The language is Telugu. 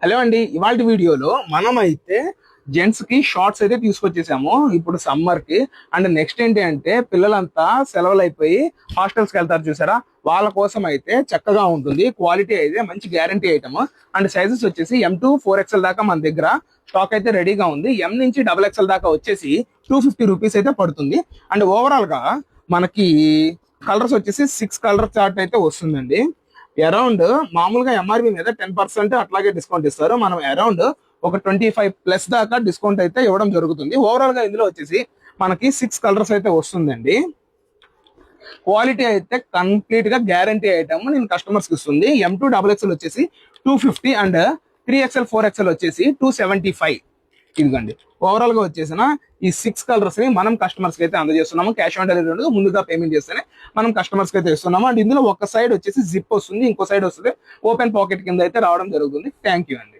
హలో అండి, ఇవాళ వీడియోలో మనం అయితే జెంట్స్ కి షార్ట్స్ అయితే తీసుకొచ్చేసాము ఇప్పుడు సమ్మర్ కి. అండ్ నెక్స్ట్ ఏంటి అంటే పిల్లలంతా సెలవులు అయిపోయి హాస్టల్స్ కి వెళ్తారు చూసారా, వాళ్ళ కోసం అయితే చక్కగా ఉంటుంది. క్వాలిటీ అయితే మంచి గ్యారంటీ ఐటమ్. అండ్ సైజెస్ వచ్చేసి M to 4XL దాకా మన దగ్గర స్టాక్ అయితే రెడీగా ఉంది. M నుంచి XXL దాకా వచ్చేసి 250 రూపీస్ అయితే పడుతుంది. అండ్ ఓవరాల్ గా మనకి కలర్స్ వచ్చేసి 6 కలర్ చార్ట్ అయితే వస్తుందండి. అరౌండ్ మామూలుగా ఎంఆర్పి మీద 10% అట్లాగే డిస్కౌంట్ ఇస్తారు. మనం అరౌండ్ ఒక 25+ దాకా డిస్కౌంట్ అయితే ఇవ్వడం జరుగుతుంది. ఓవరాల్ గా ఇందులో వచ్చేసి మనకి 6 కలర్స్ అయితే వస్తుందండి. క్వాలిటీ అయితే కంప్లీట్ గా గ్యారంటీ ఐటమ్ నేను కస్టమర్స్ కి ఇస్తుంది. M to XXL వచ్చేసి 250 అండ్ 3XL 4XL వచ్చేసి 275. ఇదిగండి ఓవరాల్ గా వచ్చేసిన ఈ 6 కలర్స్ ని మనం కస్టమర్స్ కి అయితే అందజేస్తున్నాము. క్యాష్ ఆన్ డెలివరీ ఉండదు, ముందుగా పేమెంట్ చేస్తేనే మనం కస్టమర్స్ కి అయితే ఇస్తున్నాము. అండ్ ఇందులో ఒక సైడ్ వచ్చేసి జిప్ వస్తుంది, ఇంకో సైడ్ వస్తుంది ఓపెన్ పాకెట్ కింద అయితే రావడం జరుగుతుంది. థ్యాంక్ యూ అండి.